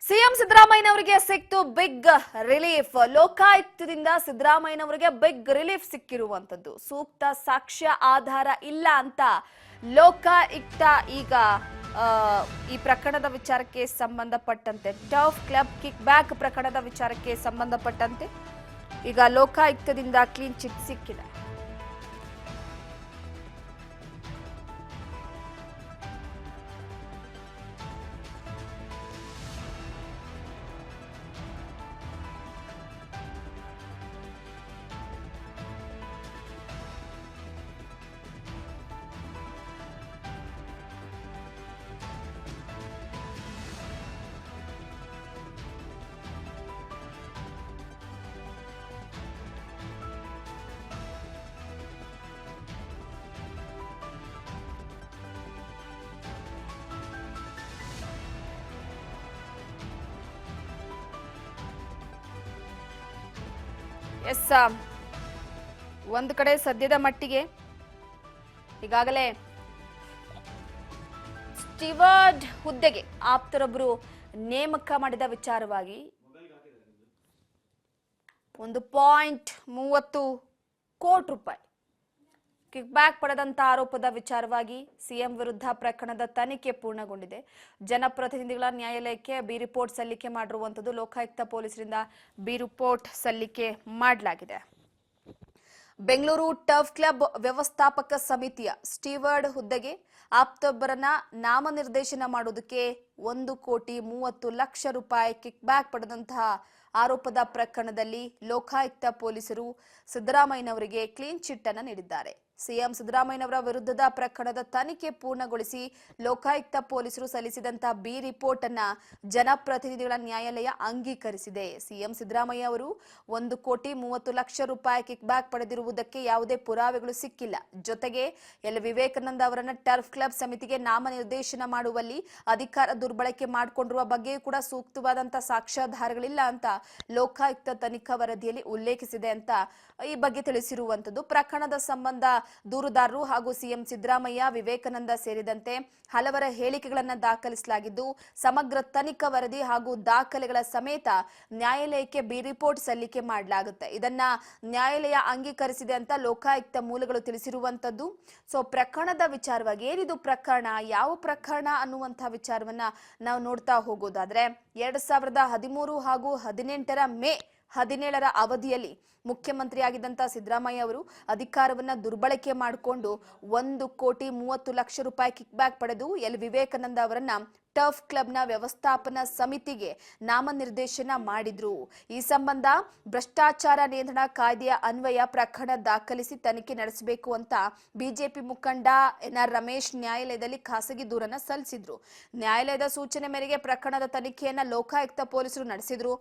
CM ಸಿದ್ದರಾಮಯ್ಯನವರಿಗೆ ಸಿಕ್ತು big relief. ಲೋಕಾಯುಕ್ತದಿಂದ ಸಿದ್ದರಾಮಯ್ಯನವರಿಗೆ ಬಿಗ್ ರಿಲೀಫ್ ಸಿಕ್ಕಿರುವಂತದ್ದು. ಸೂಕ್ತ ಸಾಕ್ಷ್ಯ ಆಧಾರ ಇಲ್ಲ ಅಂತ ಲೋಕಾಯುಕ್ತ ಈಗ ಈ ಪ್ರಕರಣದ ವಿಚಾರಕ್ಕೆ ಸಂಬಂಧಪಟ್ಟಂತೆ ಟರ್ಫ್ ಕ್ಲಬ್ ಕಿಕ್ ಬ್ಯಾಕ್ ಪ್ರಕರಣದ ವಿಚಾರಕ್ಕೆ ಸಂಬಂಧಪಟ್ಟಂತೆ ಈಗ ಲೋಕಾಯುಕ್ತದಿಂದ ಕ್ಲೀನ್ ಚಿಟ್ ಸಿಕ್ಕಿದೆ. ಎಸ್, ಒಂದು ಕಡೆ ಸದ್ಯದ ಮಟ್ಟಿಗೆ ಈಗಾಗಲೇ ಸ್ಟೀವರ್ಡ್ ಹುದ್ದೆಗೆ ಆಪ್ತರೊಬ್ಬರು ನೇಮಕ ಮಾಡಿದ ವಿಚಾರವಾಗಿ 1.30 ಕೋಟಿ ರೂಪಾಯಿ ಕಿಕ್ ಬ್ಯಾಕ್ ಪಡೆದಂತ ಆರೋಪದ ವಿಚಾರವಾಗಿ ಸಿಎಂ ವಿರುದ್ಧ ಪ್ರಕರಣದ ತನಿಖೆ ಪೂರ್ಣಗೊಂಡಿದೆ. ಜನಪ್ರತಿನಿಧಿಗಳ ನ್ಯಾಯಾಲಯಕ್ಕೆ ಬಿ ರಿಪೋರ್ಟ್ ಸಲ್ಲಿಕೆ ಮಾಡಿರುವಂತದ್ದು. ಲೋಕಾಯುಕ್ತ ಪೊಲೀಸರಿಂದ ಬಿ ರಿಪೋರ್ಟ್ ಸಲ್ಲಿಕೆ ಮಾಡಲಾಗಿದೆ. ಬೆಂಗಳೂರು ಟರ್ಫ್ ಕ್ಲಬ್ ವ್ಯವಸ್ಥಾಪಕ ಸಮಿತಿಯ ಸ್ಟೀವರ್ಡ್ ಹುದ್ದೆಗೆ ಆಪ್ತೊಬ್ಬರನ್ನ ನಾಮನಿರ್ದೇಶನ ಮಾಡುವುದಕ್ಕೆ 1.30 ಕೋಟಿ ಕಿಕ್ ಬ್ಯಾಕ್ ಪಡೆದಂತಹ ಆರೋಪದ ಪ್ರಕರಣದಲ್ಲಿ ಲೋಕಾಯುಕ್ತ ಪೊಲೀಸರು ಸಿದ್ದರಾಮಯ್ಯನವರಿಗೆ ಕ್ಲೀನ್ ಚಿಟ್ ಅನ್ನು ನೀಡಿದ್ದಾರೆ. ಸಿಎಂ ಸಿದ್ದರಾಮಯ್ಯನವರ ವಿರುದ್ಧದ ಪ್ರಕರಣದ ತನಿಖೆ ಪೂರ್ಣಗೊಳಿಸಿ ಲೋಕಾಯುಕ್ತ ಪೊಲೀಸರು ಸಲ್ಲಿಸಿದಂತಹ ಬಿ ರಿಪೋರ್ಟ್ ಅನ್ನ ಜನಪ್ರತಿನಿಧಿಗಳ ನ್ಯಾಯಾಲಯ ಅಂಗೀಕರಿಸಿದೆ. ಸಿಎಂ ಸಿದ್ದರಾಮಯ್ಯ ಅವರು 1.30 ಕೋಟಿ ಕಿಕ್ ಬ್ಯಾಕ್ ಪಡೆದಿರುವುದಕ್ಕೆ ಯಾವುದೇ ಪುರಾವೆಗಳು ಸಿಕ್ಕಿಲ್ಲ. ಜೊತೆಗೆ ಎಲ್ ವಿವೇಕಾನಂದ ಅವರನ್ನ ಟರ್ಫ್ ಕ್ಲಬ್ ಸಮಿತಿಗೆ ನಾಮನಿರ್ದೇಶನ ಮಾಡುವಲ್ಲಿ ಅಧಿಕಾರ ದುರ್ಬಳಕೆ ಮಾಡಿಕೊಂಡಿರುವ ಬಗ್ಗೆಯೂ ಕೂಡ ಸೂಕ್ತವಾದಂತಹ ಸಾಕ್ಷ್ಯಾಧಾರಗಳಿಲ್ಲ ಅಂತ ಲೋಕಾಯುಕ್ತ ತನಿಖಾ ವರದಿಯಲ್ಲಿ ಉಲ್ಲೇಖಿಸಿದೆ ಅಂತ ಈ ಬಗ್ಗೆ ತಿಳಿಸಿರುವಂತದ್ದು. ಪ್ರಕರಣದ ಸಂಬಂಧ ದೂರುದಾರರು ಹಾಗೂ ಸಿಎಂ ಸಿದ್ದರಾಮಯ್ಯ, ವಿವೇಕಾನಂದ ಸೇರಿದಂತೆ ಹಲವರ ಹೇಳಿಕೆಗಳನ್ನು ದಾಖಲಿಸಲಾಗಿದ್ದು, ಸಮಗ್ರ ತನಿಖಾ ವರದಿ ಹಾಗೂ ದಾಖಲೆಗಳ ಸಮೇತ ನ್ಯಾಯಾಲಯಕ್ಕೆ ಬಿ ರಿಪೋರ್ಟ್ ಸಲ್ಲಿಕೆ ಮಾಡಲಾಗುತ್ತೆ. ಇದನ್ನ ನ್ಯಾಯಾಲಯ ಅಂಗೀಕರಿಸಿದೆ ಅಂತ ಲೋಕಾಯುಕ್ತ ಮೂಲಗಳು ತಿಳಿಸಿರುವಂತದ್ದು. ಸೊ ಪ್ರಕರಣದ ವಿಚಾರವಾಗಿ ಏನಿದು ಪ್ರಕರಣ, ಯಾವ ಪ್ರಕರಣ ಅನ್ನುವಂತಹ ವಿಚಾರವನ್ನ ನಾವು ನೋಡ್ತಾ ಹೋಗೋದಾದ್ರೆ 2013 ಹಾಗೂ 18 ಮೇ 17 ಅವಧಿಯಲ್ಲಿ ಮುಖ್ಯಮಂತ್ರಿಯಾಗಿದ್ದಂತ ಸಿದ್ದರಾಮಯ್ಯ ಅವರು ಅಧಿಕಾರವನ್ನ ದುರ್ಬಳಕೆ ಮಾಡಿಕೊಂಡು 1.30 ಕೋಟಿ ಕಿಕ್ ಬ್ಯಾಕ್ ಪಡೆದು ಎಲ್ ವಿವೇಕಾನಂದ ಅವರನ್ನ ಟರ್ಫ್ ಕ್ಲಬ್ನ ವ್ಯವಸ್ಥಾಪನಾ ಸಮಿತಿಗೆ ನಾಮನಿರ್ದೇಶನ ಮಾಡಿದ್ರು. ಈ ಸಂಬಂಧ ಭ್ರಷ್ಟಾಚಾರ ನಿಯಂತ್ರಣ ಕಾಯ್ದೆಯ ಅನ್ವಯ ಪ್ರಕರಣ ದಾಖಲಿಸಿ ತನಿಖೆ ನಡೆಸಬೇಕು ಅಂತ ಬಿಜೆಪಿ ಮುಖಂಡ NR ರಮೇಶ್ ನ್ಯಾಯಾಲಯದಲ್ಲಿ ಖಾಸಗಿ ದೂರನ್ನ ಸಲ್ಲಿಸಿದ್ರು. ನ್ಯಾಯಾಲಯದ ಸೂಚನೆ ಮೇರೆಗೆ ಪ್ರಕರಣದ ತನಿಖೆಯನ್ನ ಲೋಕಾಯುಕ್ತ ಪೊಲೀಸರು ನಡೆಸಿದ್ರು.